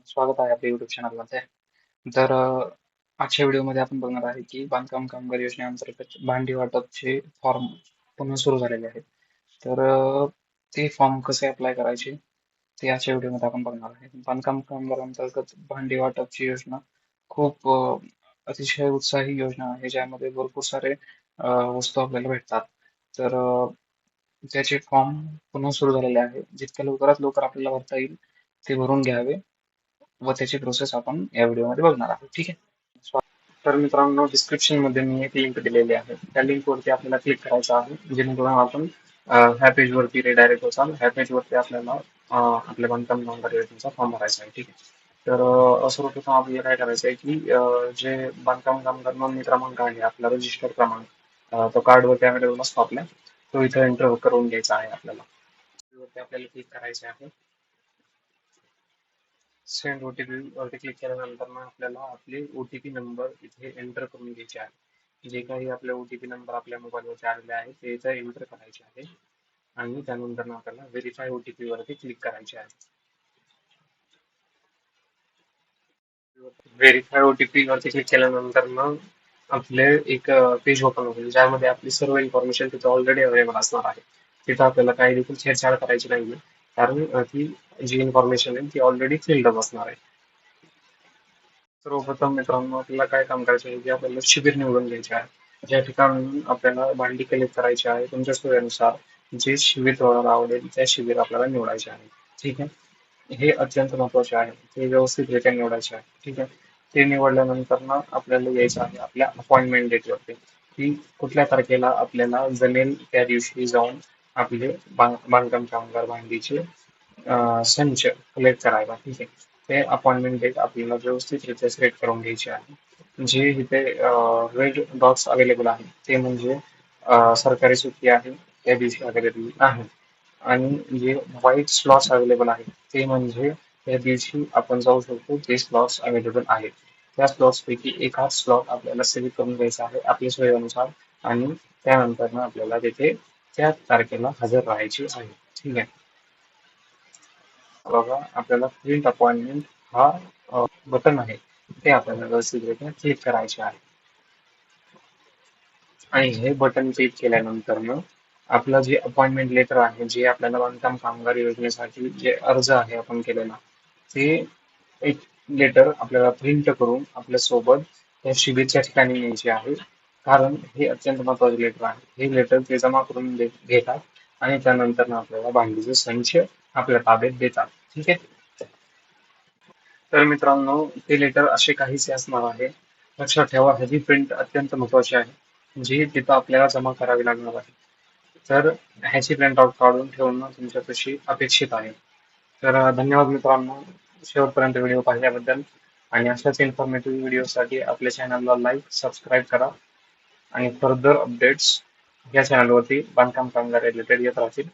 स्वागत आहे आपल्या युट्यूब चॅनलमध्ये. तर आजच्या व्हिडिओमध्ये आपण बघणार आहे की बांधकाम कामगार योजनेअंतर्गत भांडी वाटपचे फॉर्म पुन्हा सुरू झालेले आहेत. तर ते फॉर्म कसे अप्लाय करायचे ते आजच्या व्हिडिओमध्ये आपण बघणार आहे. बांधकाम कामगार अंतर्गत भांडी वाटपची योजना खूप अतिशय उत्साही योजना आहे, ज्यामध्ये भरपूर सारे वस्तू आपल्याला भेटतात. तर त्याचे फॉर्म पुन्हा सुरू झालेले आहे. जितक्या लवकरात लवकर आपल्याला भरता येईल ते भरून घ्यावे व त्याची प्रोसेस आपण या व्हिडिओमध्ये बघणार आहोत. ठीक आहे. तर मित्रांनो, डिस्क्रिप्शन मध्ये मी एक लिंक दिलेली आहे. त्या लिंक वरती आपल्याला क्लिक करायचं आहे, जेणेकरून आपण ह्या पेज वरती रिडायरेक्ट होताल. ह्या पेज वरती आपल्याला आपल्या बांधकाम कामगार योजनेचा फॉर्म भरायचा आहे. ठीक आहे. तर सर्वप्रथम आपल्याला काय करायचं आहे की जे बांधकाम कामगार नोंदणी क्रमांक आहे, आपला रजिस्टर क्रमांक, तो कार्ड वरती अवेलेबल असतो आपल्या, तो इथे एंटर करून घ्यायचा आहे आपल्याला. वरती आपल्याला क्लिक करायचे आहे. सेंड ओटीपी वरती क्लिक केल्यानंतर मग आपल्याला आपले ओटीपी नंबर इथे एंटर करून घ्यायचे आहे. जे काही आपले ओटीपी नंबर आपल्या मोबाईलवरती आलेले आहे ते इथे एंटर करायचे आहे आणि त्यानंतर मग आपल्याला व्हेरीफाय ओटीपी वरती क्लिक करायचे आहे. व्हेरीफाय ओटीपी वरती क्लिक केल्यानंतर मग आपले एक पेज ओपन होईल, ज्यामध्ये आपली सर्व इन्फॉर्मेशन तिथे ऑलरेडी अवेलेबल असणार आहे. तिथं आपल्याला काही देखील छेडछाड करायची नाहीये, कारण ती जी इन्फॉर्मेशन आहे ती ऑलरेडी फिल्ड असणार आहे. सर्वप्रथम मित्रांनो, आपल्याला काय काम करायचं आहे की आपल्याला शिबिर निवडून घ्यायचे आहे. ज्या ठिकाणी आपल्याला भांडी कलेक्ट करायची आहे, तुमच्या सोयीनुसार जे शिबिर तुम्हाला आवडेल त्या शिबिर आपल्याला निवडायचे आहे. ठीक आहे. हे अत्यंत महत्वाचे आहे. ते व्यवस्थितरित्या निवडायचे आहे. ठीक आहे. ते निवडल्यानंतर ना आपल्याला यायचं आहे आपल्या अपॉइंटमेंट डेटवरती, की कुठल्या तारखेला आपल्याला जमेल त्या दिवशी जाऊन आपले बांधकाम कामगार भांडीचे संच कलेक्ट करायला. ठीक आहे. ते अपॉइंटमेंट डेट आपल्याला व्यवस्थितरित्या सिलेक्ट करून घ्यायची आहे. जे इथे रेड डॉट्स अवेलेबल आहे ते म्हणजे सरकारी सुट्टी आहे त्या दिवशी अवेलेबल आहे, आणि जे व्हाईट स्लॉट्स अवेलेबल आहेत ते म्हणजे त्या दिवशी आपण जाऊ शकतो ते स्लॉट्स अवेलेबल आहेत. त्या स्लॉट्स पैकी एखाद स्लॉट आपल्याला सिलेक्ट करून घ्यायचा आहे आपल्या सोयीनुसार, आणि त्यानंतर आपल्याला तिथे त्या तारखेला हजर राहायची आहे. ठीक आहे. बघा, आपल्याला प्रिंट अपॉइंटमेंट हा बटन आहे ते आपल्याला व्यवस्थितरित्या क्लिक करायचे आहे, आणि हे बटन क्लिक केल्यानंतर मग आपलं जे अपॉइंटमेंट लेटर आहे, जे आपल्याला बांधकाम कामगार योजनेसाठी जे अर्ज आहे आपण केलेला, ते एक लेटर आपल्याला प्रिंट करून आपल्या सोबत त्या शिबिरच्या ठिकाणी न्यायचे आहे. कारण हे अत्यंत महत्वाचे लेटर आहे. हे लेटर ते जमा करून घेतात आणि त्यानंतर आपल्याला भांडीचे संच आपल्या ताब्यात देतात. ठीक आहे. तर मित्रांनो, ते लेटर असे काहीसे असणार आहे. लक्षात ठेवा, ह्याची प्रिंट अत्यंत महत्वाची आहे, जी तिथं आपल्याला जमा करावी लागणार आहे. तर ह्याची प्रिंट आउट काढून ठेवणं तुमच्यापाशी अपेक्षित आहे. तर धन्यवाद मित्रांनो, शेवटपर्यंत व्हिडिओ पाहिल्याबद्दल. आणि अशाच इन्फॉर्मेटिव्ह व्हिडिओसाठी आपल्या चॅनलला लाईक, सबस्क्राईब करा, आणि फर्दर अपडेट्स या चॅनलवरती बांधकाम कामगार रिलेटेड येत राहतील.